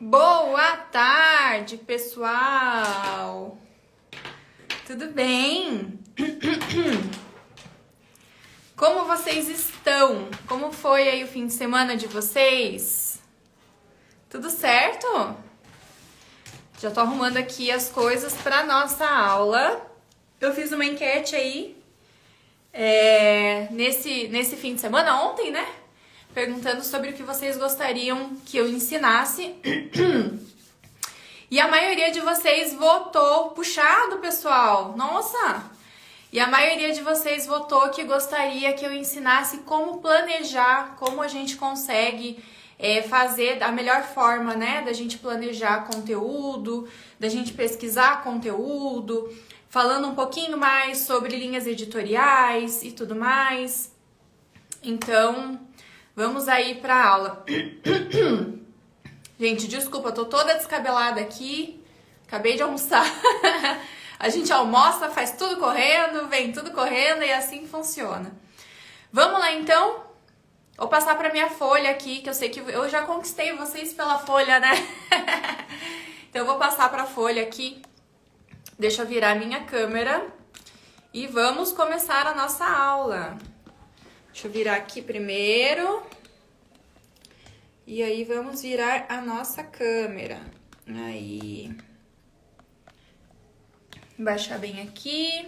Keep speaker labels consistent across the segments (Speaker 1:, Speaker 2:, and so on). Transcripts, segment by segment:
Speaker 1: Boa tarde, pessoal! Tudo bem? Como vocês estão? Como foi aí o fim de semana de vocês? Tudo certo? Já tô arrumando aqui as coisas para nossa aula. Eu fiz uma enquete aí nesse fim de semana, ontem, né? Perguntando sobre o que vocês gostariam que eu ensinasse. E a maioria de vocês votou, puxado, pessoal, nossa! E a maioria de vocês votou que gostaria que eu ensinasse como planejar, como a gente consegue fazer a melhor forma, né, da gente planejar conteúdo, da gente pesquisar conteúdo, falando um pouquinho mais sobre linhas editoriais e tudo mais. Então, vamos aí para a aula. Gente, desculpa, eu tô toda descabelada aqui. Acabei de almoçar. A gente almoça, faz tudo correndo, vem tudo correndo e assim funciona. Vamos lá então? Vou passar para minha folha aqui, que eu sei que eu já conquistei vocês pela folha, né? Então eu vou passar para a folha aqui. Deixa eu virar minha câmera e vamos começar a nossa aula. Deixa eu virar aqui primeiro. E aí, vamos virar a nossa câmera. Aí. Baixar bem aqui.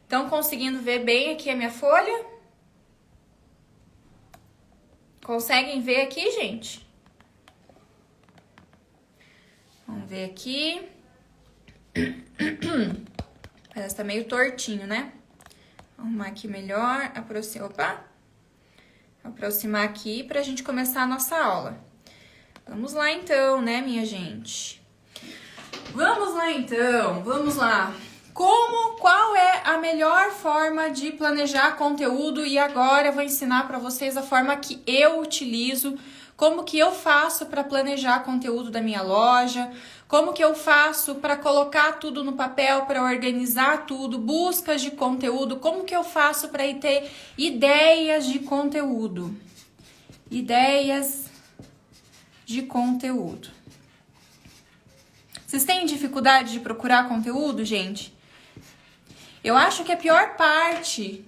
Speaker 1: Estão conseguindo ver bem aqui a minha folha? Conseguem ver aqui, gente? Vamos ver aqui. Parece que tá meio tortinho, né? Vou arrumar aqui melhor. Aproximar aqui pra gente começar a nossa aula. Vamos lá então, né, minha gente? Vamos lá então, vamos lá. Qual é a melhor forma de planejar conteúdo? E agora eu vou ensinar pra vocês a forma que eu utilizo, como que eu faço para planejar conteúdo da minha loja, como que eu faço para colocar tudo no papel, para organizar tudo, buscas de conteúdo, como que eu faço para ter ideias de conteúdo. Ideias de conteúdo. Vocês têm dificuldade de procurar conteúdo, gente? Eu acho que a pior parte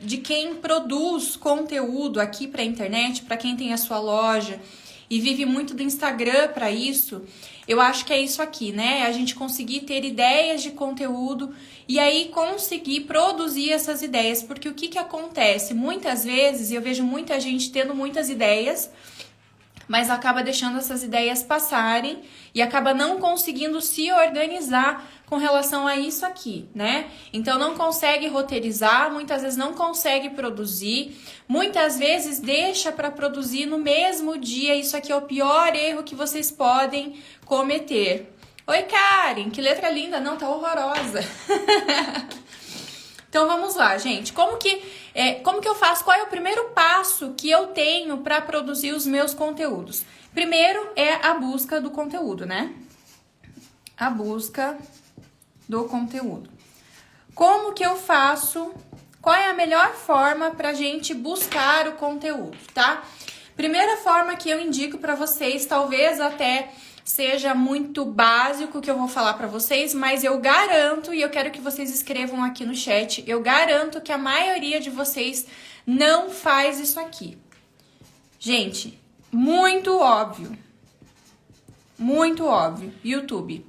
Speaker 1: de quem produz conteúdo aqui para a internet, para quem tem a sua loja e vive muito do Instagram para isso, eu acho que é isso aqui, né? A gente conseguir ter ideias de conteúdo e aí conseguir produzir essas ideias, porque o que acontece? Muitas vezes eu vejo muita gente tendo muitas ideias, mas acaba deixando essas ideias passarem e acaba não conseguindo se organizar com relação a isso aqui, né? Então não consegue roteirizar, muitas vezes não consegue produzir, muitas vezes deixa para produzir no mesmo dia. Isso aqui é o pior erro que vocês podem cometer. Oi, Karen, que letra linda. Não, tá horrorosa. Então vamos lá, gente. Como que eu faço? Qual é o primeiro passo que eu tenho para produzir os meus conteúdos? Primeiro é a busca do conteúdo, né? A busca do conteúdo. Como que eu faço? Qual é a melhor forma pra gente buscar o conteúdo, tá? Primeira forma que eu indico para vocês, talvez até seja muito básico que eu vou falar para vocês, mas eu garanto, e eu quero que vocês escrevam aqui no chat, eu garanto que a maioria de vocês não faz isso aqui. Gente, muito óbvio. Muito óbvio. YouTube.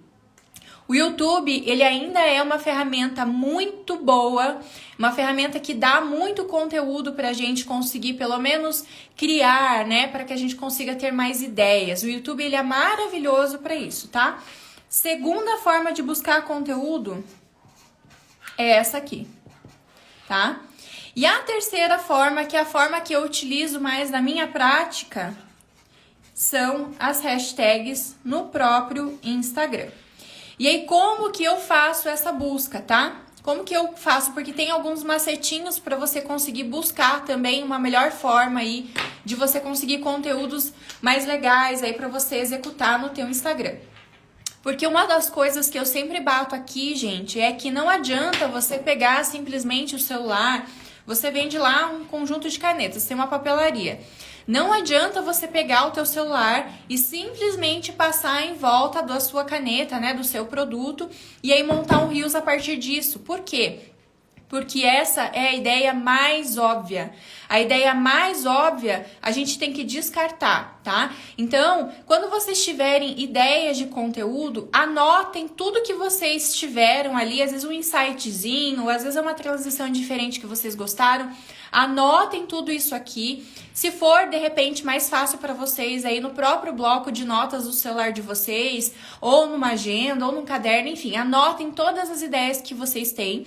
Speaker 1: O YouTube, ele ainda é uma ferramenta muito boa, uma ferramenta que dá muito conteúdo pra gente conseguir, pelo menos, criar, né? Para que a gente consiga ter mais ideias. O YouTube, ele é maravilhoso para isso, tá? Segunda forma de buscar conteúdo é essa aqui, tá? E a terceira forma, que é a forma que eu utilizo mais na minha prática, são as hashtags no próprio Instagram. E aí, como que eu faço essa busca, tá? Como que eu faço? Porque tem alguns macetinhos para você conseguir buscar também uma melhor forma aí de você conseguir conteúdos mais legais aí para você executar no teu Instagram. Porque uma das coisas que eu sempre bato aqui, gente, é que não adianta você pegar simplesmente o celular, você vende lá um conjunto de canetas, tem uma papelaria. Não adianta você pegar o teu celular e simplesmente passar em volta da sua caneta, né, do seu produto, e aí montar um Reels a partir disso. Por quê? Porque essa é a ideia mais óbvia. A ideia mais óbvia a gente tem que descartar, tá? Então, quando vocês tiverem ideias de conteúdo, anotem tudo que vocês tiveram ali, às vezes um insightzinho, às vezes é uma transição diferente que vocês gostaram. Anotem tudo isso aqui. Se for, de repente, mais fácil para vocês aí no próprio bloco de notas do celular de vocês, ou numa agenda, ou num caderno, enfim, anotem todas as ideias que vocês têm.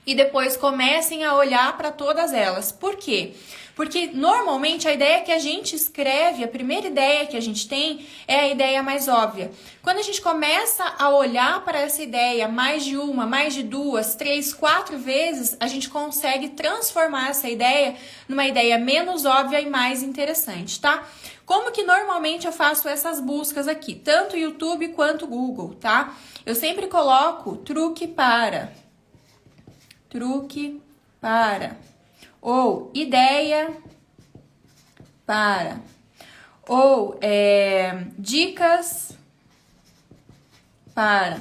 Speaker 1: E depois comecem a olhar para todas elas. Por quê? Porque normalmente a ideia que a gente escreve, a primeira ideia que a gente tem é a ideia mais óbvia. Quando a gente começa a olhar para essa ideia mais de uma, mais de duas, três, quatro vezes, a gente consegue transformar essa ideia numa ideia menos óbvia e mais interessante, tá? Como que normalmente eu faço essas buscas aqui? Tanto YouTube quanto Google, tá? Eu sempre coloco truque para, ou ideia para, ou dicas para.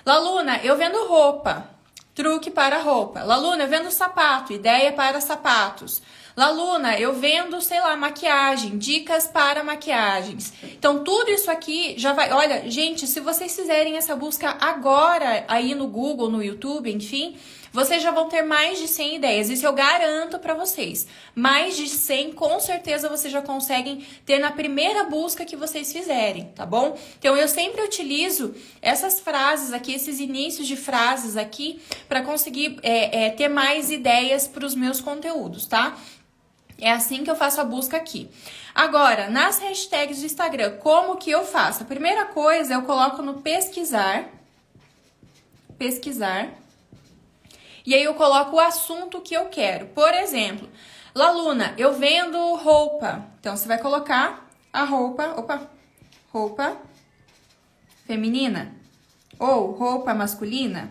Speaker 1: Laluna, eu vendo roupa, truque para roupa. Laluna, eu vendo sapato, ideia para sapatos. Laluna, eu vendo, sei lá, maquiagem, dicas para maquiagens. Então, tudo isso aqui já vai... Olha, gente, se vocês fizerem essa busca agora aí no Google, no YouTube, enfim, vocês já vão ter mais de 100 ideias. Isso eu garanto pra vocês. Mais de 100, com certeza, vocês já conseguem ter na primeira busca que vocês fizerem, tá bom? Então, eu sempre utilizo essas frases aqui, esses inícios de frases aqui, pra conseguir ter mais ideias pros meus conteúdos, tá? É assim que eu faço a busca aqui. Agora, nas hashtags do Instagram, como que eu faço? A primeira coisa, eu coloco no pesquisar. E aí eu coloco o assunto que eu quero. Por exemplo, Laluna, eu vendo roupa. Então, você vai colocar a roupa feminina ou roupa masculina.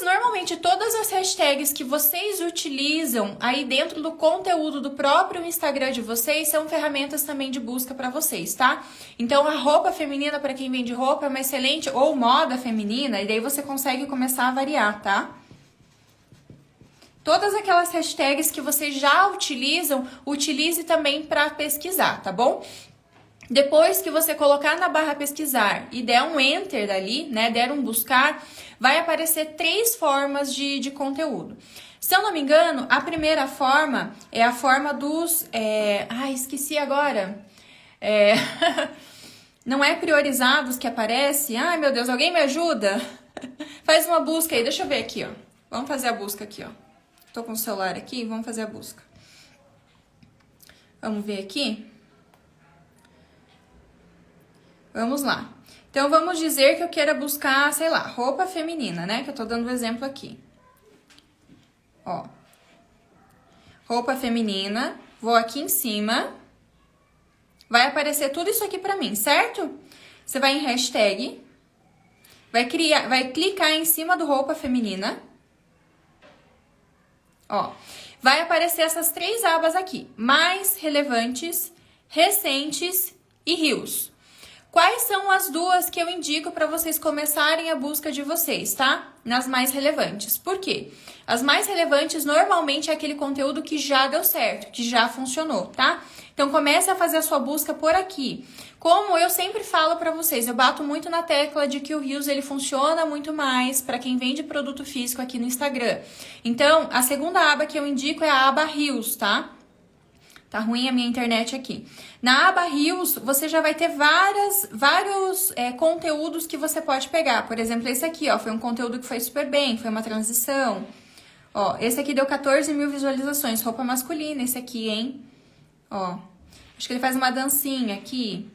Speaker 1: Normalmente todas as hashtags que vocês utilizam aí dentro do conteúdo do próprio Instagram de vocês são ferramentas também de busca para vocês, tá? Então a roupa feminina para quem vende roupa é uma excelente, ou moda feminina, e daí você consegue começar a variar, tá? Todas aquelas hashtags que vocês já utilizam, utilize também para pesquisar, tá bom? Depois que você colocar na barra pesquisar e der um enter ali, né, der um buscar, vai aparecer 3 formas de conteúdo. Se eu não me engano, a primeira forma é a forma dos... esqueci agora. Não é priorizados que aparece? Ai, meu Deus, alguém me ajuda? Faz uma busca aí, deixa eu ver aqui, ó. Vamos fazer a busca aqui, ó. Tô com o celular aqui, vamos fazer a busca. Vamos ver aqui. Vamos lá. Então, vamos dizer que eu queira buscar, sei lá, roupa feminina, né? Que eu tô dando um exemplo aqui. Ó. Roupa feminina. Vou aqui em cima. Vai aparecer tudo isso aqui pra mim, certo? Você vai em hashtag. Vai clicar em cima do roupa feminina. Ó. Vai aparecer essas 3 abas aqui. Mais relevantes, recentes e Reels. Quais são as 2 que eu indico para vocês começarem a busca de vocês, tá? Nas mais relevantes. Por quê? As mais relevantes normalmente é aquele conteúdo que já deu certo, que já funcionou, tá? Então comece a fazer a sua busca por aqui. Como eu sempre falo para vocês, eu bato muito na tecla de que o Reels ele funciona muito mais para quem vende produto físico aqui no Instagram. Então, a segunda aba que eu indico é a aba Reels, tá? Tá ruim a minha internet aqui. Na aba Reels, você já vai ter vários conteúdos que você pode pegar. Por exemplo, esse aqui, ó, foi um conteúdo que foi super bem, foi uma transição. Ó, esse aqui deu 14 mil visualizações, roupa masculina, esse aqui, hein? Ó, acho que ele faz uma dancinha aqui.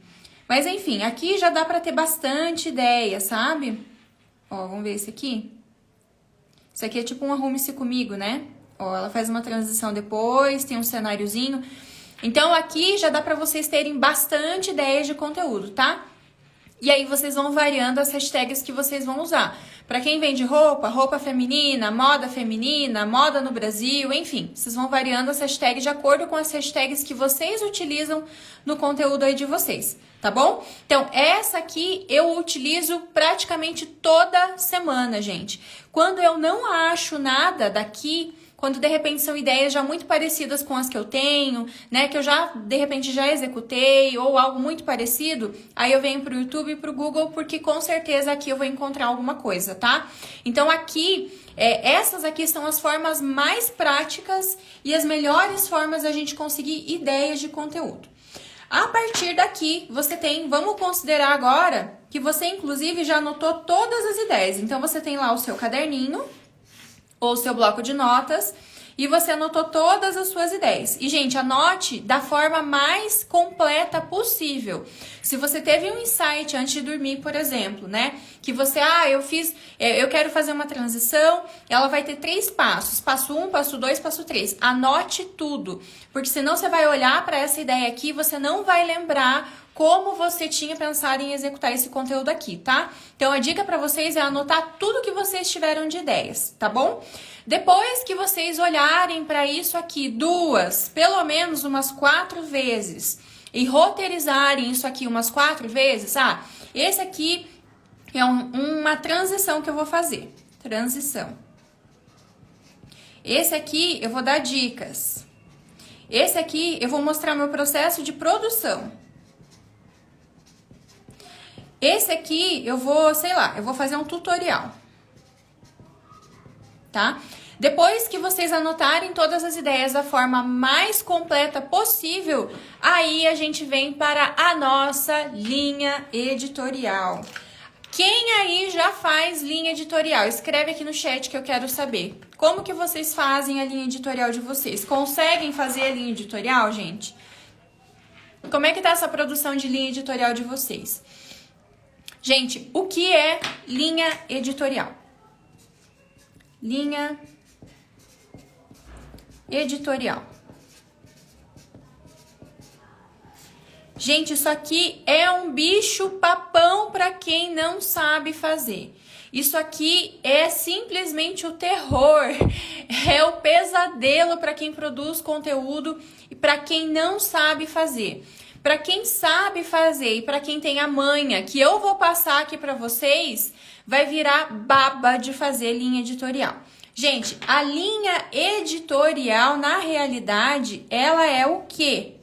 Speaker 1: Mas enfim, aqui já dá pra ter bastante ideia, sabe? Ó, vamos ver esse aqui. Isso aqui é tipo um arrume-se comigo, né? Ó, ela faz uma transição depois, tem um cenáriozinho. Então, aqui já dá pra vocês terem bastante ideias de conteúdo, tá? E aí vocês vão variando as hashtags que vocês vão usar. Para quem vende roupa, roupa feminina, moda no Brasil, enfim. Vocês vão variando as hashtags de acordo com as hashtags que vocês utilizam no conteúdo aí de vocês, tá bom? Então, essa aqui eu utilizo praticamente toda semana, gente. Quando eu não acho nada daqui, quando de repente são ideias já muito parecidas com as que eu tenho, né, que eu já de repente já executei ou algo muito parecido, aí eu venho pro YouTube e pro Google, porque com certeza aqui eu vou encontrar alguma coisa, tá? Então aqui, essas aqui são as formas mais práticas e as melhores formas da gente conseguir ideias de conteúdo. A partir daqui, você tem, vamos considerar agora que você inclusive já anotou todas as ideias. Então você tem lá o seu caderninho ou seu bloco de notas, e você anotou todas as suas ideias. E, gente, anote da forma mais completa possível. Se você teve um insight antes de dormir, por exemplo, né? Que você, eu quero fazer uma transição, ela vai ter 3 passos. Passo 1, passo 2, passo 3. Anote tudo, porque senão você vai olhar para essa ideia aqui e você não vai lembrar como você tinha pensado em executar esse conteúdo aqui, tá? Então, a dica para vocês é anotar tudo que vocês tiveram de ideias, tá bom? Depois que vocês olharem para isso aqui pelo menos umas 4 vezes, e roteirizarem isso aqui umas 4 vezes, esse aqui é uma transição que eu vou fazer. Transição. Esse aqui eu vou dar dicas. Esse aqui eu vou mostrar meu processo de produção. Esse aqui eu vou, eu vou fazer um tutorial, tá? Depois que vocês anotarem todas as ideias da forma mais completa possível, aí a gente vem para a nossa linha editorial. Quem aí já faz linha editorial? Escreve aqui no chat que eu quero saber. Como que vocês fazem a linha editorial de vocês? Conseguem fazer a linha editorial, gente? Como é que tá essa produção de linha editorial de vocês? Gente, o que é linha editorial? Linha editorial. Gente, isso aqui é um bicho papão para quem não sabe fazer. Isso aqui é simplesmente o terror, é o pesadelo para quem produz conteúdo e para quem não sabe fazer. Para quem sabe fazer e para quem tem a manha que eu vou passar aqui para vocês, vai virar baba de fazer linha editorial. Gente, a linha editorial, na realidade, ela é o quê?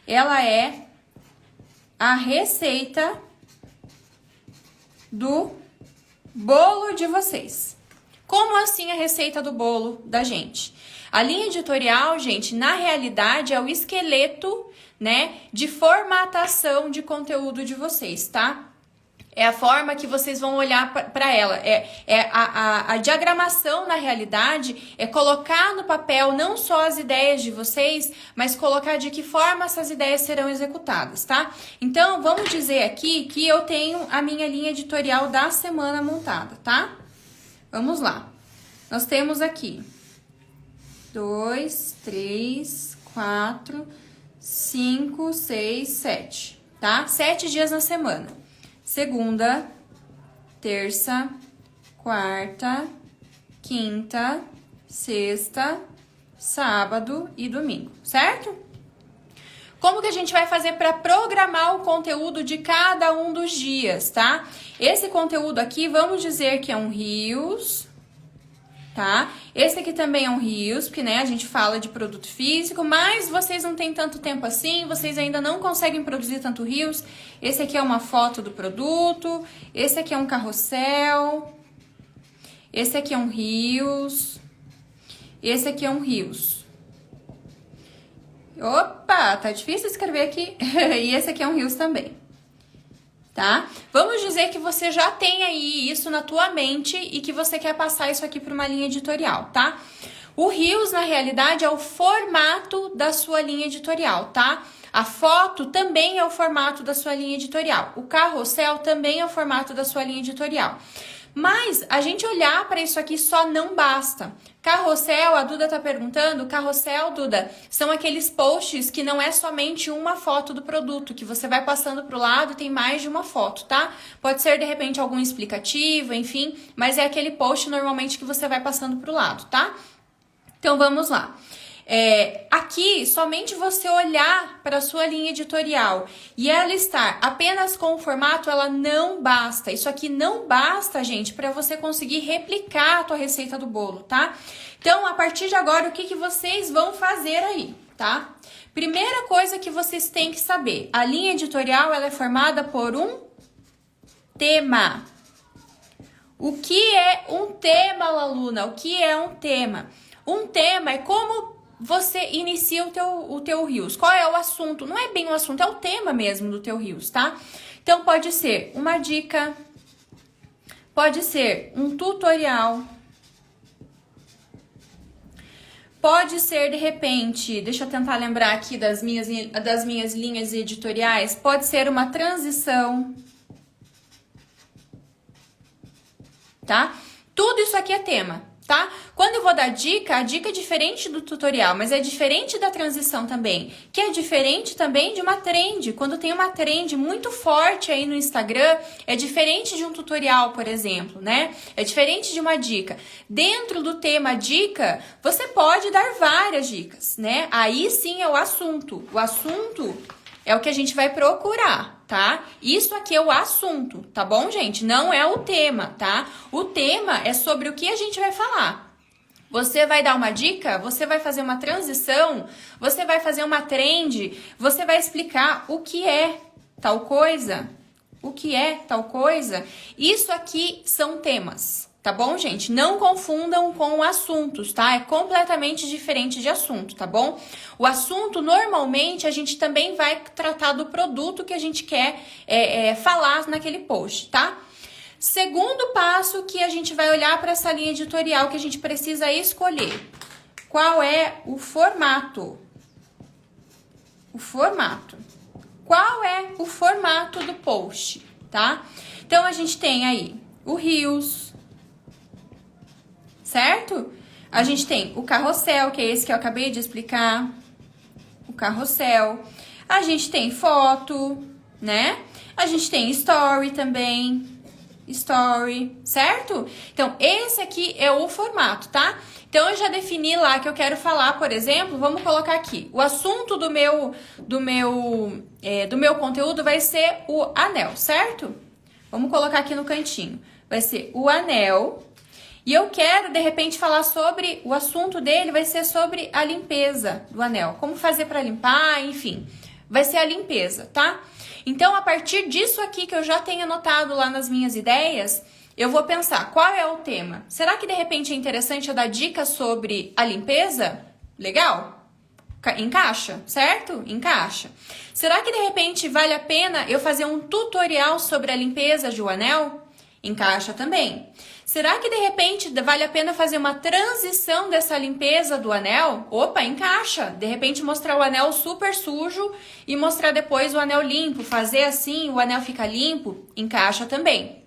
Speaker 1: Ela é a receita do bolo de vocês. Como assim a receita do bolo da gente? A linha editorial, gente, na realidade é o esqueleto, né, de formatação de conteúdo de vocês, tá? É a forma que vocês vão olhar para ela. A diagramação, na realidade, é colocar no papel não só as ideias de vocês, mas colocar de que forma essas ideias serão executadas, tá? Então, vamos dizer aqui que eu tenho a minha linha editorial da semana montada, tá? Vamos lá. Nós temos aqui 2, 3, 4, 5, 6, 7, tá? 7 dias na semana. Segunda, terça, quarta, quinta, sexta, sábado e domingo, certo? Como que a gente vai fazer para programar o conteúdo de cada um dos dias, tá? Esse conteúdo aqui, vamos dizer que é um Reels, tá? Esse aqui também é um Reels, porque, né, a gente fala de produto físico, mas vocês não têm tanto tempo assim, vocês ainda não conseguem produzir tanto Reels. Esse aqui é uma foto do produto, esse aqui é um carrossel, esse aqui é um Reels, esse aqui é um Reels. Opa, tá difícil escrever aqui. E esse aqui é um Reels também. Tá? Vamos dizer que você já tem aí isso na tua mente e que você quer passar isso aqui para uma linha editorial, tá? O Reels, na realidade, é o formato da sua linha editorial, tá? A foto também é o formato da sua linha editorial. O carrossel também é o formato da sua linha editorial. Mas a gente olhar para isso aqui só não basta. Carrossel, a Duda tá perguntando, carrossel, Duda, são aqueles posts que não é somente uma foto do produto, que você vai passando pro lado e tem mais de uma foto, tá? Pode ser, de repente, algum explicativo, enfim, mas é aquele post normalmente que você vai passando pro lado, tá? Então, vamos lá. Aqui, somente você olhar para a sua linha editorial e ela estar apenas com o formato, ela não basta. Isso aqui não basta, gente, para você conseguir replicar a tua receita do bolo, tá? Então, a partir de agora, o que vocês vão fazer aí, tá? Primeira coisa que vocês têm que saber, a linha editorial, ela é formada por um tema. O que é um tema, aluna? O que é um tema? Um tema é como você inicia o teu Reels. Qual é o assunto? Não é bem o assunto, é o tema mesmo do teu Reels, tá? Então, pode ser uma dica, pode ser um tutorial, pode ser, de repente, deixa eu tentar lembrar aqui das minhas linhas editoriais, pode ser uma transição, tá? Tudo isso aqui é tema. Tá? Quando eu vou dar dica, a dica é diferente do tutorial, mas é diferente da transição também, que é diferente também de uma trend. Quando tem uma trend muito forte aí no Instagram, é diferente de um tutorial, por exemplo, né? É diferente de uma dica. Dentro do tema dica, você pode dar várias dicas, né? Aí sim é o assunto. O assunto é o que a gente vai procurar, tá? Isso aqui é o assunto, tá bom, gente? Não é o tema, tá? O tema é sobre o que a gente vai falar. Você vai dar uma dica, você vai fazer uma transição, você vai fazer uma trend, você vai explicar o que é tal coisa, o que é tal coisa. Isso aqui são temas. Tá bom, gente? Não confundam com assuntos, tá? É completamente diferente de assunto, tá bom? O assunto, normalmente, a gente também vai tratar do produto que a gente quer falar naquele post, tá? Segundo passo que a gente vai olhar para essa linha editorial que a gente precisa escolher. Qual é o formato? O formato. Qual é o formato do post, tá? Então, a gente tem aí o Reels, certo? A gente tem o carrossel, que é esse que eu acabei de explicar. O carrossel. A gente tem foto, né? A gente tem story também. Story, certo? Então, esse aqui é o formato, tá? Então, eu já defini lá que eu quero falar, por exemplo, vamos colocar aqui. O assunto do meu conteúdo vai ser o anel, certo? Vamos colocar aqui no cantinho. Vai ser o anel. E eu quero, de repente, falar sobre... O assunto dele vai ser sobre a limpeza do anel. Como fazer para limpar, enfim. Vai ser a limpeza, tá? Então, a partir disso aqui que eu já tenho anotado lá nas minhas ideias, eu vou pensar, qual é o tema? Será que, de repente, é interessante eu dar dicas sobre a limpeza? Legal? Encaixa, certo? Encaixa. Será que, de repente, vale a pena eu fazer um tutorial sobre a limpeza de um anel? Encaixa também. Será que de repente vale a pena fazer uma transição dessa limpeza do anel? Opa, encaixa. De repente mostrar o anel super sujo e mostrar depois o anel limpo. Fazer assim, o anel fica limpo? Encaixa também.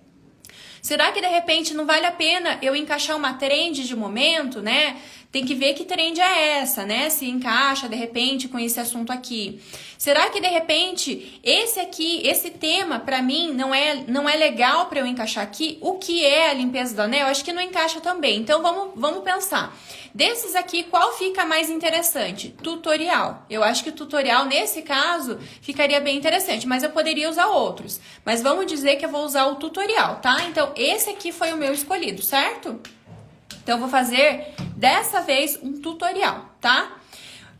Speaker 1: Será que de repente não vale a pena eu encaixar uma trend de momento, né? Tem que ver que trend é essa, né? Se encaixa de repente com esse assunto aqui. Será que de repente esse tema para mim não é legal para eu encaixar aqui? O que é a limpeza do anel? Acho que não encaixa também. Então vamos pensar. Desses aqui, qual fica mais interessante? Tutorial. Eu acho que o tutorial, nesse caso, ficaria bem interessante, mas eu poderia usar outros. Mas vamos dizer que eu vou usar o tutorial, tá? Então, esse aqui foi o meu escolhido, certo? Então, eu vou fazer, dessa vez, um tutorial, tá?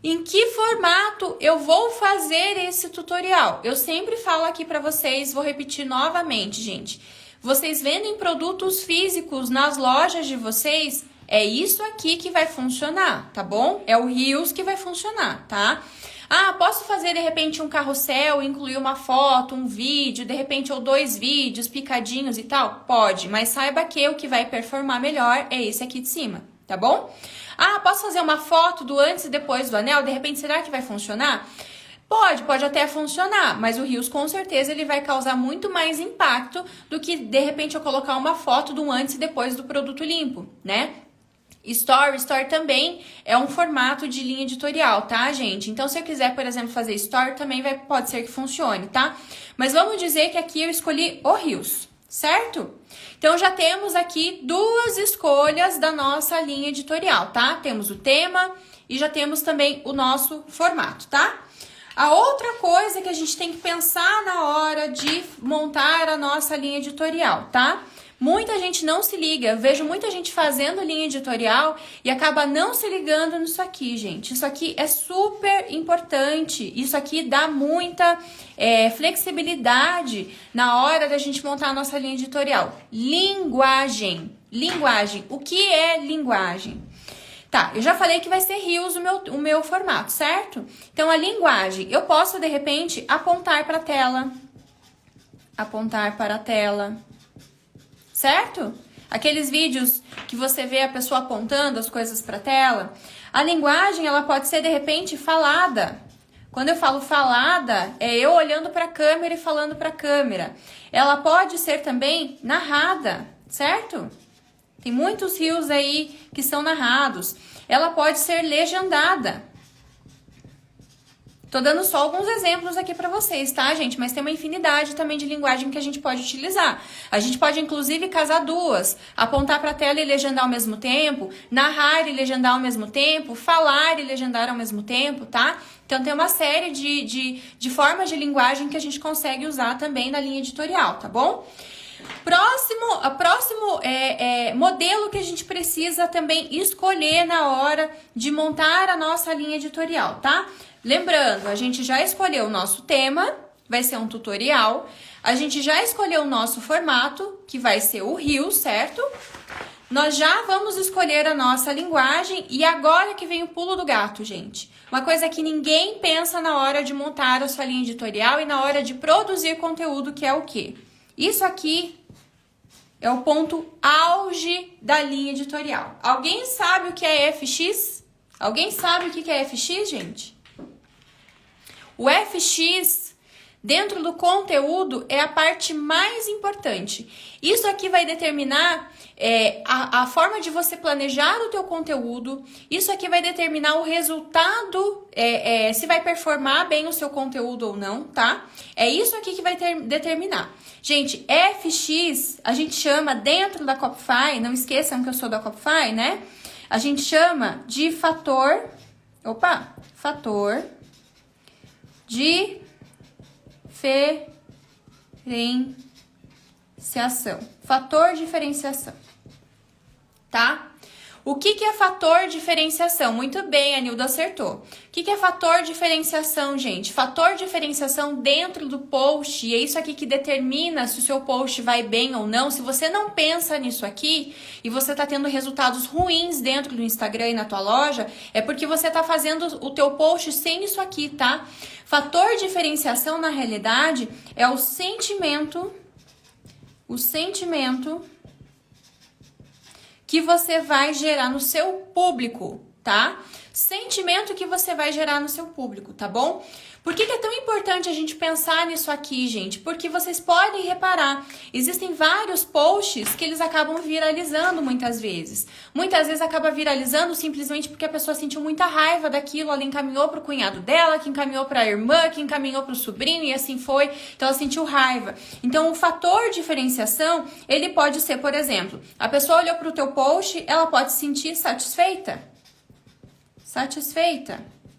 Speaker 1: Em que formato eu vou fazer esse tutorial? Eu sempre falo aqui pra vocês, vou repetir novamente, gente. Vocês vendem produtos físicos nas lojas de vocês? É isso aqui que vai funcionar, tá bom? É o Reels que vai funcionar, tá? Ah, posso fazer de repente um carrossel, incluir uma foto, um vídeo, de repente ou 2 vídeos picadinhos e tal? Pode, mas saiba que o que vai performar melhor é esse aqui de cima, tá bom? Ah, posso fazer uma foto do antes e depois do anel? De repente, será que vai funcionar? Pode até funcionar, mas o Reels com certeza ele vai causar muito mais impacto do que de repente eu colocar uma foto do antes e depois do produto limpo, né? Story também é um formato de linha editorial, tá, gente? Então, se eu quiser, por exemplo, fazer Story, também pode ser que funcione, tá? Mas vamos dizer que aqui eu escolhi o Reels, certo? Então, já temos aqui duas escolhas da nossa linha editorial, tá? Temos o tema e já temos também o nosso formato, tá? A outra coisa que a gente tem que pensar na hora de montar a nossa linha editorial, tá? Muita gente não se liga, eu vejo muita gente fazendo linha editorial e acaba não se ligando nisso aqui, gente. Isso aqui é super importante, isso aqui dá muita flexibilidade na hora da gente montar a nossa linha editorial. Linguagem, o que é linguagem? Tá, eu já falei que vai ser Reels o meu formato, certo? Então, a linguagem, eu posso, de repente, apontar para a tela, certo? Aqueles vídeos que você vê a pessoa apontando as coisas para a tela. A linguagem, ela pode ser, de repente, falada. Quando eu falo falada, é eu olhando para a câmera e falando para a câmera. Ela pode ser também narrada, certo? Tem muitos Reels aí que são narrados. Ela pode ser legendada. Tô dando só alguns exemplos aqui para vocês, tá, gente? Mas tem uma infinidade também de linguagem que a gente pode utilizar. A gente pode, inclusive, casar duas. Apontar para a tela e legendar ao mesmo tempo. Narrar e legendar ao mesmo tempo. Falar e legendar ao mesmo tempo, tá? Então, tem uma série de formas de linguagem que a gente consegue usar também na linha editorial, tá bom? Próximo modelo que a gente precisa também escolher na hora de montar a nossa linha editorial, tá? Lembrando, a gente já escolheu o nosso tema, vai ser um tutorial. A gente já escolheu o nosso formato, que vai ser o Reels, certo? Nós já vamos escolher a nossa linguagem e agora que vem o pulo do gato, gente. Uma coisa que ninguém pensa na hora de montar a sua linha editorial e na hora de produzir conteúdo, que é o quê? Isso aqui é o ponto auge da linha editorial. Alguém sabe o que é FX? Alguém sabe o que é FX, gente? O FX, dentro do conteúdo, é a parte mais importante. Isso aqui vai determinar a forma de você planejar o teu conteúdo. Isso aqui vai determinar o resultado, se vai performar bem o seu conteúdo ou não, tá? É isso aqui que vai determinar. Gente, FX, a gente chama dentro da Copify, não esqueçam que eu sou da Copify, né? A gente chama de fator diferenciação. Fator diferenciação, tá? O que é fator diferenciação? Muito bem, a Nilda acertou. O que é fator diferenciação, gente? Fator diferenciação dentro do post, e é isso aqui que determina se o seu post vai bem ou não. Se você não pensa nisso aqui e você está tendo resultados ruins dentro do Instagram e na tua loja, é porque você está fazendo o teu post sem isso aqui, tá? Fator diferenciação, na realidade, é o sentimento que você vai gerar no seu público, tá? Sentimento que você vai gerar no seu público, tá bom? Por que é tão importante a gente pensar nisso aqui, gente? Porque vocês podem reparar, existem vários posts que eles acabam viralizando muitas vezes. Muitas vezes acaba viralizando simplesmente porque a pessoa sentiu muita raiva daquilo, ela encaminhou pro cunhado dela, que encaminhou pra irmã, que encaminhou pro sobrinho e assim foi. Então ela sentiu raiva. Então o fator diferenciação, ele pode ser, por exemplo, a pessoa olhou pro teu post, ela pode se sentir satisfeita,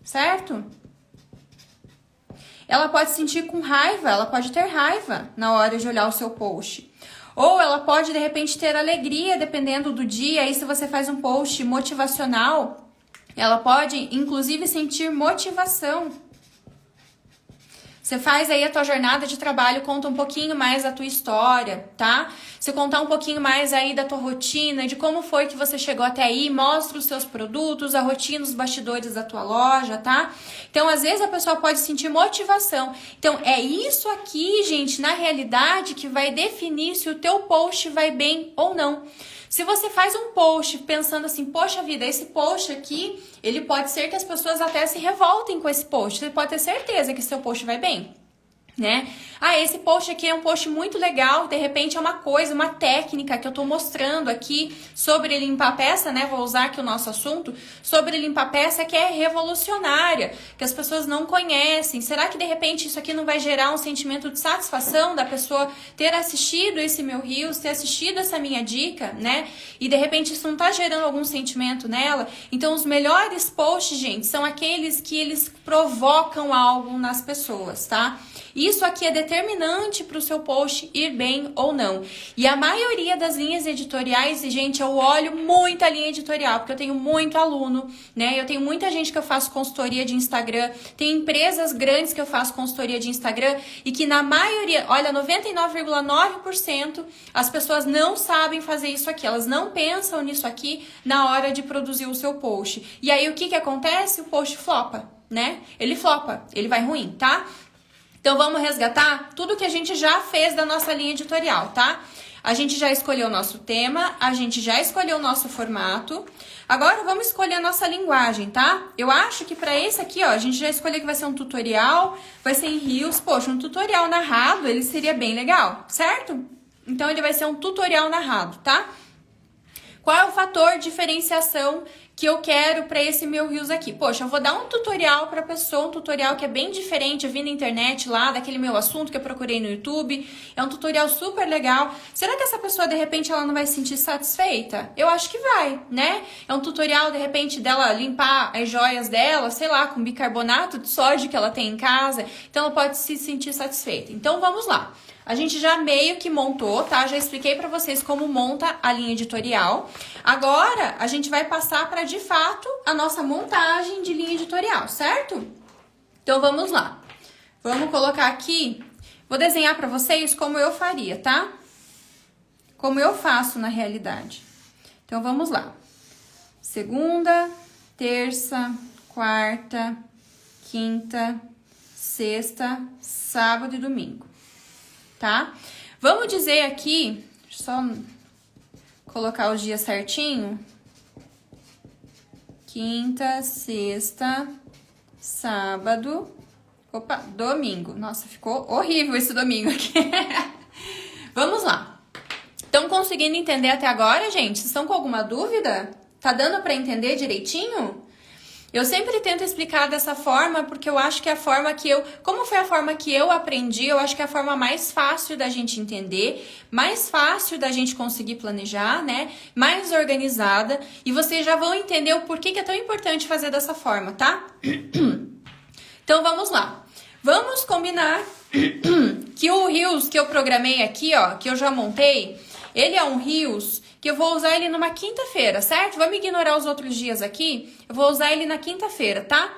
Speaker 1: certo? Ela pode se sentir com raiva, ela pode ter raiva na hora de olhar o seu post. Ou ela pode, de repente, ter alegria, dependendo do dia. Aí, se você faz um post motivacional, ela pode, inclusive, sentir motivação. Você faz aí a tua jornada de trabalho, conta um pouquinho mais a tua história, tá? Você contar um pouquinho mais aí da tua rotina, de como foi que você chegou até aí, mostra os seus produtos, a rotina, os bastidores da tua loja, tá? Então, às vezes a pessoa pode sentir motivação. Então, é isso aqui, gente, na realidade, que vai definir se o teu post vai bem ou não. Se você faz um post pensando assim, poxa vida, esse post aqui, ele pode ser que as pessoas até se revoltem com esse post. Você pode ter certeza que seu post vai bem, né? Ah, esse post aqui é um post muito legal, de repente é uma coisa, uma técnica que eu tô mostrando aqui sobre limpar peça, né? Vou usar aqui o nosso assunto, sobre limpar peça, que é revolucionária, que as pessoas não conhecem. Será que de repente isso aqui não vai gerar um sentimento de satisfação da pessoa ter assistido esse meu Reels, ter assistido essa minha dica, né? E de repente isso não tá gerando algum sentimento nela? Então os melhores posts, gente, são aqueles que eles provocam algo nas pessoas, tá? Isso aqui é determinante para o seu post ir bem ou não. E a maioria das linhas editoriais, e gente, eu olho muito a linha editorial, porque eu tenho muito aluno, né? Eu tenho muita gente que eu faço consultoria de Instagram, tem empresas grandes que eu faço consultoria de Instagram, e que na maioria, olha, 99,9% as pessoas não sabem fazer isso aqui, elas não pensam nisso aqui na hora de produzir o seu post. E aí o que acontece? O post flopa, né? Ele flopa, ele vai ruim, tá? Então, vamos resgatar tudo que a gente já fez da nossa linha editorial, tá? A gente já escolheu o nosso tema, a gente já escolheu o nosso formato. Agora, vamos escolher a nossa linguagem, tá? Eu acho que para esse aqui, ó, a gente já escolheu que vai ser um tutorial, vai ser em Reels. Poxa, um tutorial narrado, ele seria bem legal, certo? Então, ele vai ser um tutorial narrado, tá? Qual é o fator de diferenciação que eu quero para esse meu Reels aqui? Poxa, eu vou dar um tutorial para a pessoa, um tutorial que é bem diferente, eu vi na internet lá, daquele meu assunto que eu procurei no YouTube, é um tutorial super legal. Será que essa pessoa, de repente, ela não vai se sentir satisfeita? Eu acho que vai, né? É um tutorial, de repente, dela limpar as joias dela, sei lá, com bicarbonato de sódio que ela tem em casa, então ela pode se sentir satisfeita. Então, vamos lá. A gente já meio que montou, tá? Já expliquei pra vocês como monta a linha editorial. Agora, a gente vai passar para, de fato, a nossa montagem de linha editorial, certo? Então, vamos lá. Vamos colocar aqui, vou desenhar pra vocês como eu faria, tá? Como eu faço na realidade. Então, vamos lá. Segunda, terça, quarta, quinta, sexta, sábado e domingo. Tá? Vamos dizer aqui, deixa eu só colocar os dias certinho. Quinta, sexta, sábado, opa, domingo. Nossa, ficou horrível esse domingo aqui. Vamos lá. Estão conseguindo entender até agora, gente? Estão com alguma dúvida? Tá dando para entender direitinho? Eu sempre tento explicar dessa forma, porque eu acho que é a forma que como foi a forma que eu aprendi, eu acho que é a forma mais fácil da gente entender, mais fácil da gente conseguir planejar, né? Mais organizada, e vocês já vão entender o porquê que é tão importante fazer dessa forma, tá? Então, vamos lá. Vamos combinar que o Reels que eu programei aqui, ó, que eu já montei, ele é um Reels que eu vou usar ele numa quinta-feira, certo? Vamos ignorar os outros dias aqui. Eu vou usar ele na quinta-feira, tá?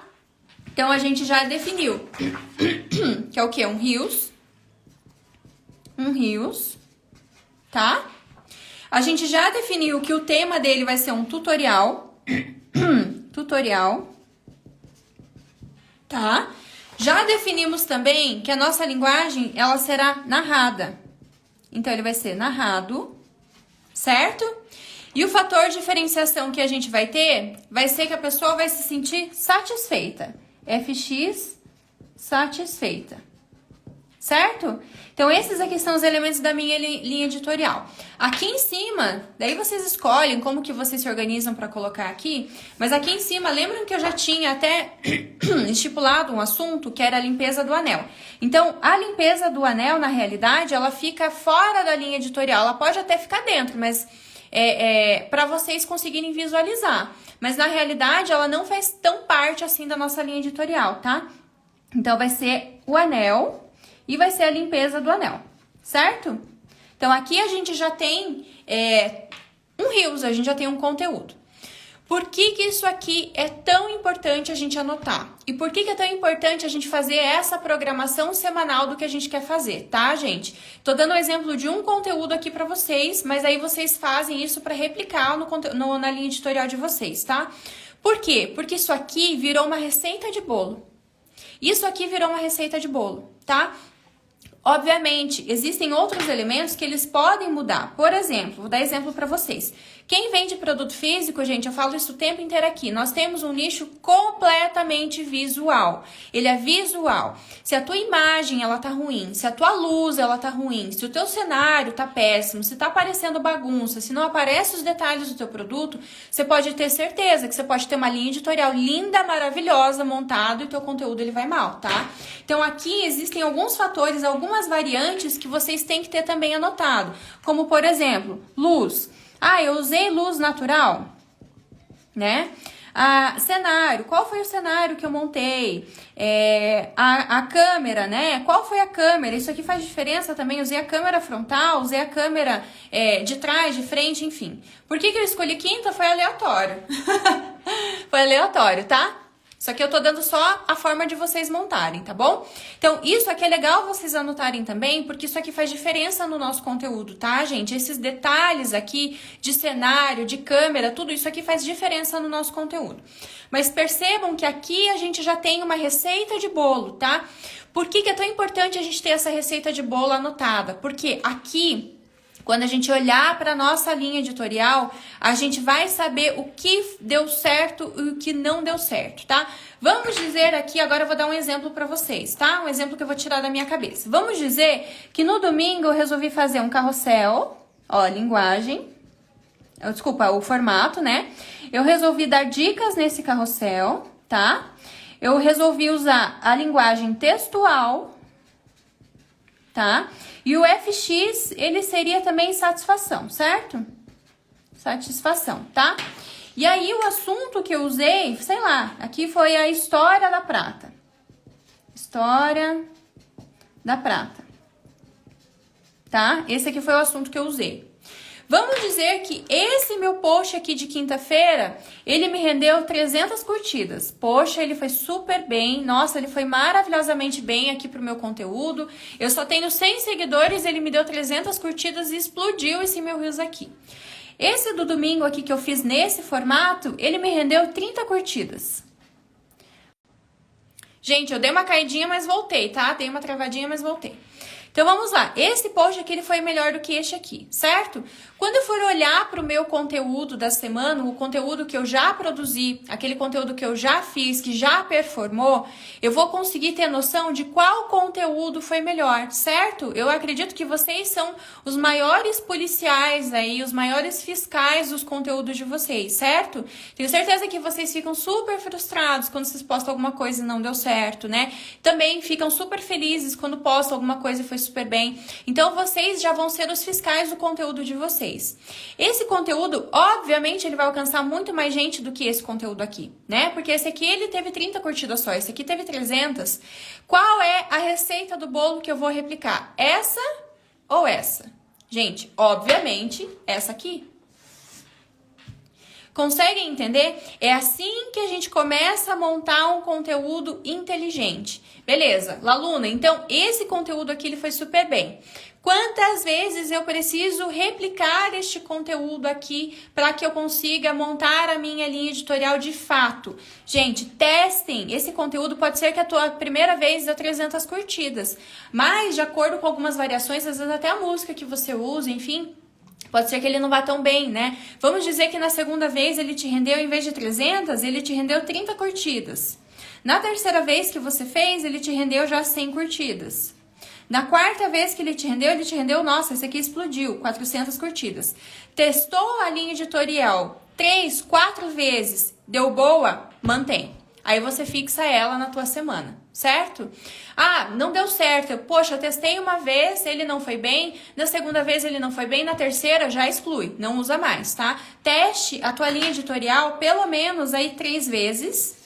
Speaker 1: Então, a gente já definiu que é o quê? Um Reels, tá? A gente já definiu que o tema dele vai ser um tutorial, tá? Já definimos também que a nossa linguagem, ela será narrada. Então, ele vai ser narrado, certo? E o fator de diferenciação que a gente vai ter vai ser que a pessoa vai se sentir satisfeita. FX, satisfeita. Certo? Então, esses aqui são os elementos da minha linha editorial. Aqui em cima, daí vocês escolhem como que vocês se organizam para colocar aqui. Mas aqui em cima, lembram que eu já tinha até estipulado um assunto que era a limpeza do anel. Então, a limpeza do anel, na realidade, ela fica fora da linha editorial. Ela pode até ficar dentro, mas para vocês conseguirem visualizar. Mas, na realidade, ela não faz tão parte assim da nossa linha editorial, tá? Então, vai ser o anel e vai ser a limpeza do anel, certo? Então, aqui a gente já tem um Reels, a gente já tem um conteúdo. Por que que isso aqui é tão importante a gente anotar? E por que que é tão importante a gente fazer essa programação semanal do que a gente quer fazer, tá, gente? Tô dando um exemplo de um conteúdo aqui pra vocês, mas aí vocês fazem isso pra replicar na linha editorial de vocês, tá? Por quê? Porque isso aqui virou uma receita de bolo. Isso aqui virou uma receita de bolo, tá? Obviamente, existem outros elementos que eles podem mudar. Por exemplo, vou dar exemplo para vocês. Quem vende produto físico, gente, eu falo isso o tempo inteiro aqui. Nós temos um nicho completamente visual. Ele é visual. Se a tua imagem ela tá ruim, se a tua luz ela tá ruim, se o teu cenário tá péssimo, se tá aparecendo bagunça, se não aparecem os detalhes do teu produto, você pode ter certeza que você pode ter uma linha editorial linda, maravilhosa, montada e o teu conteúdo ele vai mal, tá? Então aqui existem alguns fatores, algumas variantes que vocês têm que ter também anotado. Como, por exemplo, luz. Ah, eu usei luz natural, né? Cenário, qual foi o cenário que eu montei? A câmera, né? Qual foi a câmera? Isso aqui faz diferença também. Usei a câmera frontal, usei a câmera de trás, de frente, enfim. Por que eu escolhi quinta? Foi aleatório. Foi aleatório, tá? Só que eu tô dando só a forma de vocês montarem, tá bom? Então, isso aqui é legal vocês anotarem também, porque isso aqui faz diferença no nosso conteúdo, tá, gente? Esses detalhes aqui de cenário, de câmera, tudo isso aqui faz diferença no nosso conteúdo. Mas percebam que aqui a gente já tem uma receita de bolo, tá? Por que que é tão importante a gente ter essa receita de bolo anotada? Porque aqui, quando a gente olhar para a nossa linha editorial, a gente vai saber o que deu certo e o que não deu certo, tá? Vamos dizer aqui, agora eu vou dar um exemplo para vocês, tá? Um exemplo que eu vou tirar da minha cabeça. Vamos dizer que no domingo eu resolvi fazer um carrossel, ó, linguagem, desculpa, o formato, né? Eu resolvi dar dicas nesse carrossel, tá? Eu resolvi usar a linguagem textual, tá? E o FX, ele seria também satisfação, certo? Satisfação, tá? E aí o assunto que eu usei, sei lá, aqui foi a história da prata. História da prata. Tá? Esse aqui foi o assunto que eu usei. Vamos dizer que esse meu post aqui de quinta-feira, ele me rendeu 300 curtidas. Poxa, ele foi super bem. Nossa, ele foi maravilhosamente bem aqui pro meu conteúdo. Eu só tenho 100 seguidores, ele me deu 300 curtidas e explodiu esse meu Reels aqui. Esse do domingo aqui que eu fiz nesse formato, ele me rendeu 30 curtidas. Gente, eu dei uma caidinha, mas voltei, tá? Dei uma travadinha, mas voltei. Então, vamos lá. Esse post aqui, ele foi melhor do que este aqui, certo? Quando eu for olhar para o meu conteúdo da semana, o conteúdo que eu já produzi, aquele conteúdo que eu já fiz, que já performou, eu vou conseguir ter noção de qual conteúdo foi melhor, certo? Eu acredito que vocês são os maiores policiais aí, os maiores fiscais dos conteúdos de vocês, certo? Tenho certeza que vocês ficam super frustrados quando vocês postam alguma coisa e não deu certo, né? Também ficam super felizes quando postam alguma coisa e foi super bem. Então, vocês já vão ser os fiscais do conteúdo de vocês. Esse conteúdo, obviamente, ele vai alcançar muito mais gente do que esse conteúdo aqui, né? Porque esse aqui, ele teve 30 curtidas só, esse aqui teve 300. Qual é a receita do bolo que eu vou replicar? Essa ou essa? Gente, obviamente, essa aqui. Conseguem entender? É assim que a gente começa a montar um conteúdo inteligente. Beleza, Laluna, então esse conteúdo aqui ele foi super bem. Quantas vezes eu preciso replicar este conteúdo aqui para que eu consiga montar a minha linha editorial de fato? Gente, testem. Esse conteúdo pode ser que a tua primeira vez dê 300 curtidas, mas de acordo com algumas variações, às vezes até a música que você usa, enfim, pode ser que ele não vá tão bem, né? Vamos dizer que na segunda vez ele te rendeu, em vez de 300, ele te rendeu 30 curtidas. Na terceira vez que você fez, ele te rendeu já 100 curtidas. Na quarta vez que ele te rendeu, nossa, esse aqui explodiu, 400 curtidas. Testou a linha editorial 3, 4 vezes, deu boa? Mantém. Aí você fixa ela na tua semana, certo? Ah, não deu certo. Poxa, eu testei uma vez, ele não foi bem. Na segunda vez ele não foi bem. Na terceira já exclui, não usa mais, tá? Teste a tua linha editorial pelo menos aí 3 vezes.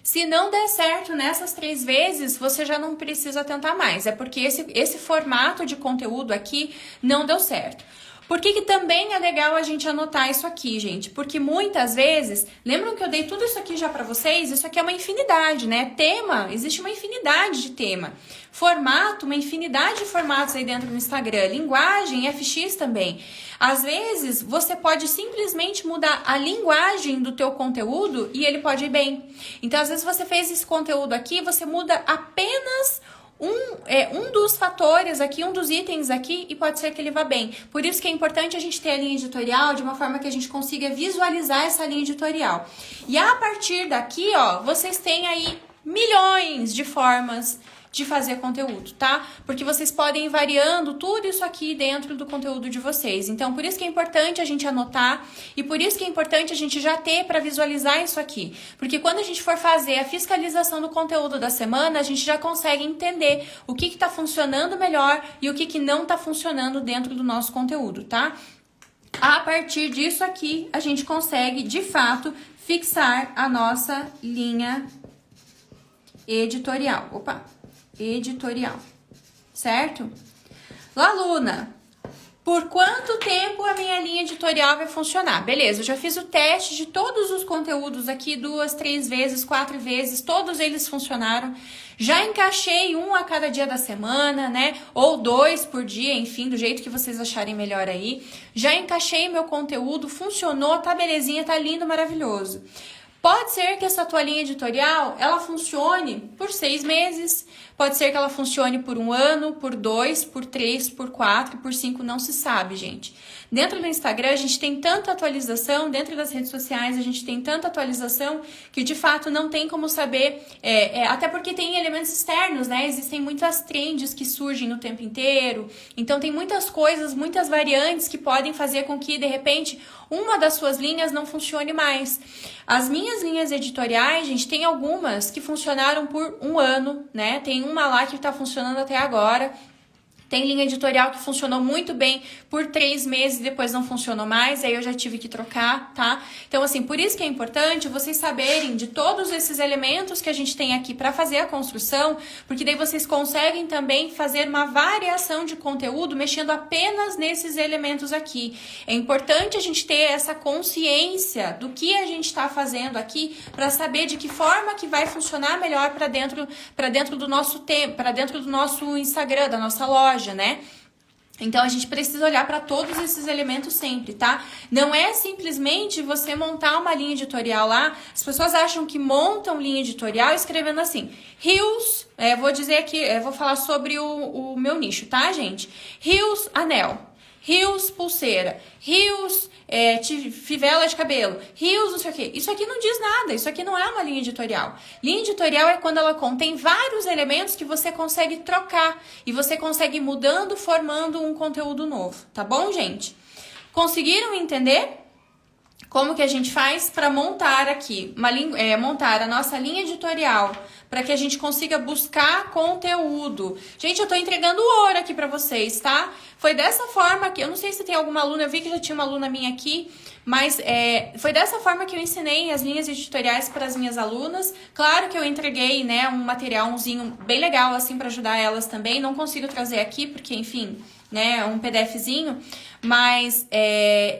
Speaker 1: Se não der certo nessas 3 vezes, você já não precisa tentar mais. É porque esse formato de conteúdo aqui não deu certo. Por que também é legal a gente anotar isso aqui, gente? Porque muitas vezes, lembram que eu dei tudo isso aqui já pra vocês? Isso aqui é uma infinidade, né? Tema, existe uma infinidade de tema. Formato, uma infinidade de formatos aí dentro do Instagram. Linguagem, FX também. Às vezes, você pode simplesmente mudar a linguagem do teu conteúdo e ele pode ir bem. Então, às vezes você fez esse conteúdo aqui, você muda apenas um dos fatores aqui, um dos itens aqui, e pode ser que ele vá bem. Por isso que é importante a gente ter a linha editorial de uma forma que a gente consiga visualizar essa linha editorial. E a partir daqui, ó, vocês têm aí milhões de formas de fazer conteúdo, tá? Porque vocês podem ir variando tudo isso aqui dentro do conteúdo de vocês. Então, por isso que é importante a gente anotar e por isso que é importante a gente já ter para visualizar isso aqui. Porque quando a gente for fazer a fiscalização do conteúdo da semana, a gente já consegue entender o que está funcionando melhor e o que não está funcionando dentro do nosso conteúdo, tá? A partir disso aqui, a gente consegue, de fato, fixar a nossa linha editorial. Editorial, certo? Laluna, por quanto tempo a minha linha editorial vai funcionar? Beleza, eu já fiz o teste de todos os conteúdos aqui 2, 3 vezes, 4 vezes, todos eles funcionaram. Já encaixei um a cada dia da semana, né? Ou 2 por dia, enfim, do jeito que vocês acharem melhor aí. Já encaixei meu conteúdo, funcionou, tá belezinha, tá lindo, maravilhoso. Pode ser que essa tua linha editorial, ela funcione por 6 meses, pode ser que ela funcione por 1 ano, por 2, por 3, por 4, por 5, não se sabe, gente. Dentro do Instagram, a gente tem tanta atualização, dentro das redes sociais, a gente tem tanta atualização que, de fato, não tem como saber, até porque tem elementos externos, né? Existem muitas trends que surgem no tempo inteiro, então tem muitas coisas, muitas variantes que podem fazer com que, de repente, uma das suas linhas não funcione mais. As minhas linhas editoriais, gente, tem algumas que funcionaram por 1 ano, né? Tem uma lá que tá funcionando até agora. Tem linha editorial que funcionou muito bem por 3 meses e depois não funcionou mais, aí eu já tive que trocar, tá? Então, assim, por isso que é importante vocês saberem de todos esses elementos que a gente tem aqui para fazer a construção, porque daí vocês conseguem também fazer uma variação de conteúdo mexendo apenas nesses elementos aqui. É importante a gente ter essa consciência do que a gente está fazendo aqui para saber de que forma que vai funcionar melhor para dentro do nosso tempo, para dentro do nosso Instagram, da nossa loja, né? Então, a gente precisa olhar para todos esses elementos sempre, tá? Não é simplesmente você montar uma linha editorial lá. As pessoas acham que montam linha editorial escrevendo assim, Rios, vou dizer aqui, vou falar sobre o meu nicho, tá, gente? Rios, anel. Rios, pulseira. Rios, fivela de cabelo. Rios, não sei o quê. Isso aqui não diz nada. Isso aqui não é uma linha editorial. Linha editorial é quando ela contém vários elementos que você consegue trocar. E você consegue ir mudando, formando um conteúdo novo. Tá bom, gente? Conseguiram entender? Como que a gente faz para montar aqui, montar a nossa linha editorial, para que a gente consiga buscar conteúdo. Gente, eu tô entregando ouro aqui para vocês, tá? Foi dessa forma que, eu não sei se tem alguma aluna, eu vi que já tinha uma aluna minha aqui, mas foi dessa forma que eu ensinei as linhas editoriais para as minhas alunas. Claro que eu entreguei, né, um materialzinho bem legal, assim, para ajudar elas também. Não consigo trazer aqui, porque, enfim, né, um PDFzinho, mas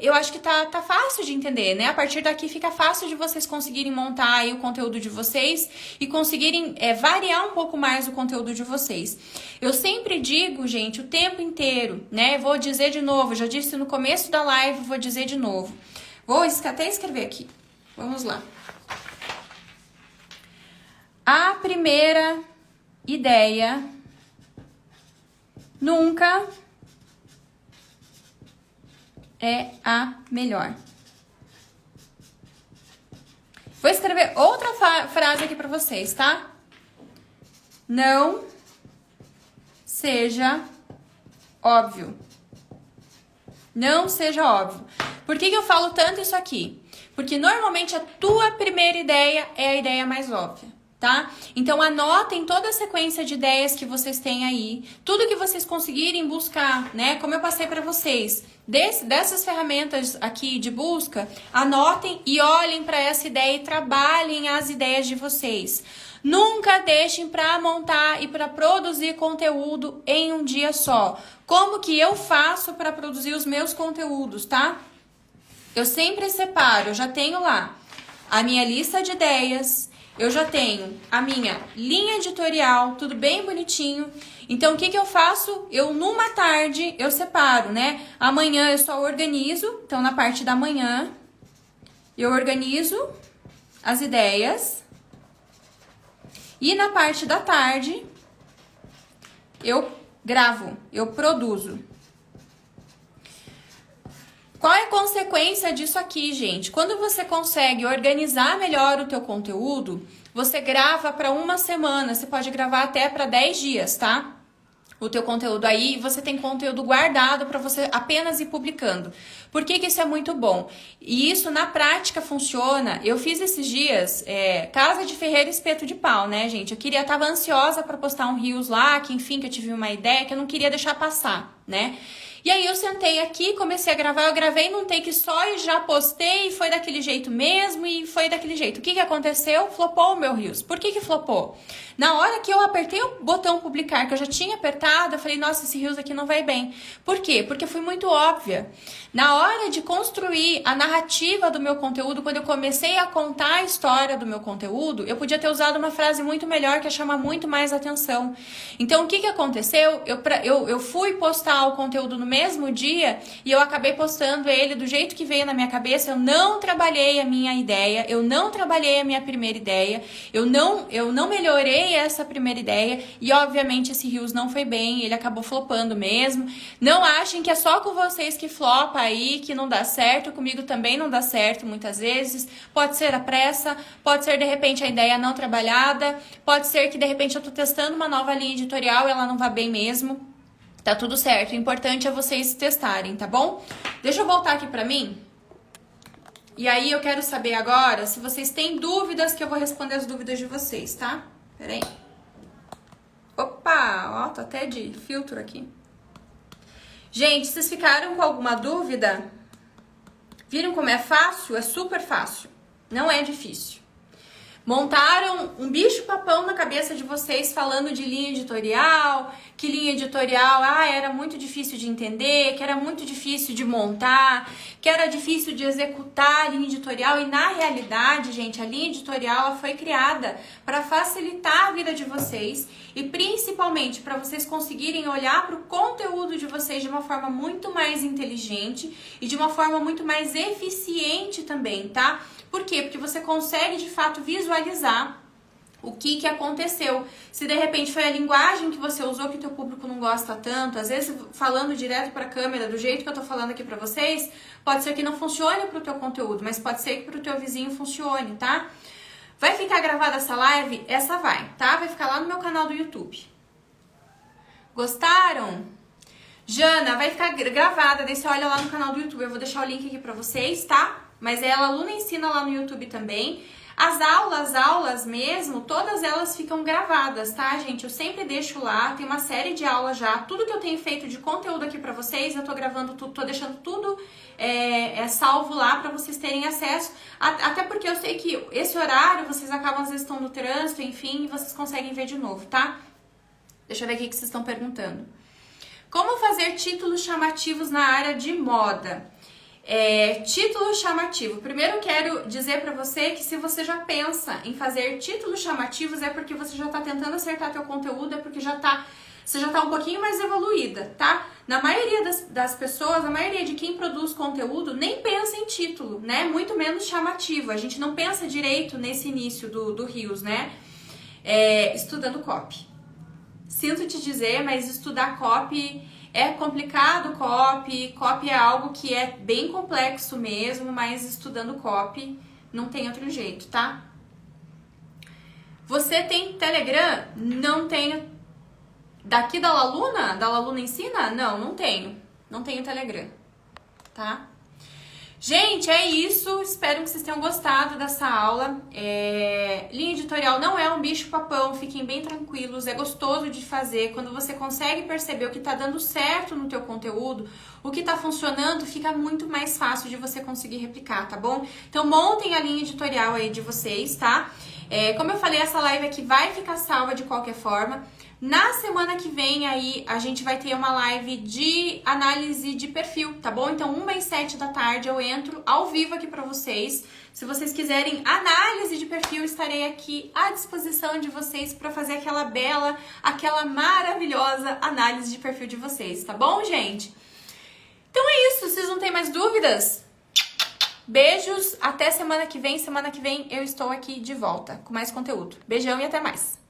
Speaker 1: eu acho que tá fácil de entender, né? A partir daqui fica fácil de vocês conseguirem montar aí o conteúdo de vocês e conseguirem variar um pouco mais o conteúdo de vocês. Eu sempre digo, gente, o tempo inteiro, né? Vou dizer de novo, já disse no começo da live, vou dizer de novo. Vou até escrever aqui. Vamos lá. A primeira ideia nunca é a melhor. Vou escrever outra frase aqui para vocês, tá? Não seja óbvio. Não seja óbvio. Por que eu falo tanto isso aqui? Porque normalmente a tua primeira ideia é a ideia mais óbvia. tá? Então anotem toda a sequência de ideias que vocês têm aí, tudo que vocês conseguirem buscar, né? Como eu passei para vocês, dessas ferramentas aqui de busca, anotem e olhem para essa ideia e trabalhem as ideias de vocês. Nunca deixem para montar e para produzir conteúdo em um dia só. Como que eu faço para produzir os meus conteúdos, tá? Eu sempre separo, eu já tenho lá a minha lista de ideias, eu já tenho a minha linha editorial, tudo bem bonitinho. Então, o que eu faço? Eu, numa tarde, eu separo, né? Amanhã eu só organizo. Então, na parte da manhã, eu organizo as ideias. E na parte da tarde, eu gravo, eu produzo. Qual é a consequência disso aqui, gente? Quando você consegue organizar melhor o teu conteúdo, você grava para uma semana, você pode gravar até para 10 dias, tá? O teu conteúdo aí, você tem conteúdo guardado para você apenas ir publicando. Por que isso é muito bom? E isso na prática funciona. Eu fiz esses dias casa de ferreiro espeto de pau, né, gente? Eu tava ansiosa para postar um Reels lá, que enfim, que eu tive uma ideia que eu não queria deixar passar, né? E aí eu sentei aqui, comecei a gravar, eu gravei num take só e já postei, e foi daquele jeito mesmo, e foi daquele jeito. O que aconteceu? Flopou o meu Reels. Por que flopou? Na hora que eu apertei o botão publicar, que eu já tinha apertado, eu falei, nossa, esse Reels aqui não vai bem. Por quê? Porque eu fui muito óbvia. Na hora de construir a narrativa do meu conteúdo, quando eu comecei a contar a história do meu conteúdo, eu podia ter usado uma frase muito melhor, que ia chamar muito mais atenção. Então, o que aconteceu? Eu fui postar o conteúdo no mesmo dia e eu acabei postando ele do jeito que veio na minha cabeça. Eu não trabalhei a minha ideia, eu não trabalhei a minha primeira ideia, eu não melhorei essa primeira ideia e obviamente esse Reels não foi bem, ele acabou flopando mesmo. Não achem que é só com vocês que flopa aí, que não dá certo, comigo também não dá certo muitas vezes. Pode ser a pressa, pode ser de repente a ideia não trabalhada, pode ser que de repente eu tô testando uma nova linha editorial e ela não vá bem mesmo. Tá tudo certo, o importante é vocês testarem, tá bom? Deixa eu voltar aqui pra mim. E aí eu quero saber agora se vocês têm dúvidas, que eu vou responder as dúvidas de vocês, tá? Pera aí. Opa, ó, tô até de filtro aqui. Gente, vocês ficaram com alguma dúvida? Viram como é fácil? É super fácil. Não é difícil. Montaram um bicho-papão na cabeça de vocês falando de linha editorial, que linha editorial era muito difícil de entender, que era muito difícil de montar, que era difícil de executar a linha editorial. E na realidade, gente, a linha editorial ela foi criada para facilitar a vida de vocês e principalmente para vocês conseguirem olhar para o conteúdo de vocês de uma forma muito mais inteligente e de uma forma muito mais eficiente também, tá? Por quê? Porque você consegue, de fato, visualizar o que aconteceu. Se, de repente, foi a linguagem que você usou que o teu público não gosta tanto, às vezes, falando direto para a câmera, do jeito que eu tô falando aqui para vocês, pode ser que não funcione pro teu conteúdo, mas pode ser que pro teu vizinho funcione, tá? Vai ficar gravada essa live? Essa vai, tá? Vai ficar lá no meu canal do YouTube. Gostaram? Jana, vai ficar gravada, daí você olha lá no canal do YouTube. Eu vou deixar o link aqui pra vocês, tá? Mas ela, Aluna Ensina lá no YouTube também. As aulas mesmo, todas elas ficam gravadas, tá, gente? Eu sempre deixo lá, tem uma série de aulas já. Tudo que eu tenho feito de conteúdo aqui pra vocês, eu tô gravando tudo, tô deixando tudo salvo lá pra vocês terem acesso. Até porque eu sei que esse horário, vocês acabam, às vezes, estão no trânsito, enfim, e vocês conseguem ver de novo, tá? Deixa eu ver o que vocês estão perguntando. Como fazer títulos chamativos na área de moda? Título chamativo. Primeiro eu quero dizer pra você que se você já pensa em fazer títulos chamativos é porque você já tá tentando acertar teu conteúdo, é porque você já tá um pouquinho mais evoluída, tá? Na maioria das pessoas, a maioria de quem produz conteúdo nem pensa em título, né? Muito menos chamativo. A gente não pensa direito nesse início do Reels, né? Estudando copy. Sinto te dizer, mas estudar copy é complicado. Copy é algo que é bem complexo mesmo, mas estudando copy não tem outro jeito, tá? Você tem Telegram? Não tenho. Daqui da Laluna? Da Laluna Ensina? Não tenho. Não tenho Telegram, tá? Gente, é isso. Espero que vocês tenham gostado dessa aula. Linha editorial não é um bicho papão, fiquem bem tranquilos. É gostoso de fazer. Quando você consegue perceber o que tá dando certo no teu conteúdo, o que tá funcionando, fica muito mais fácil de você conseguir replicar, tá bom? Então montem a linha editorial aí de vocês, tá? Como eu falei, essa live aqui vai ficar salva de qualquer forma. Na semana que vem aí a gente vai ter uma live de análise de perfil, tá bom? Então 1h às 7h eu entro ao vivo aqui pra vocês. Se vocês quiserem análise de perfil, estarei aqui à disposição de vocês pra fazer aquela bela, aquela maravilhosa análise de perfil de vocês, tá bom, gente? Então é isso, vocês não têm mais dúvidas? Beijos, até semana que vem. Semana que vem eu estou aqui de volta com mais conteúdo. Beijão e até mais!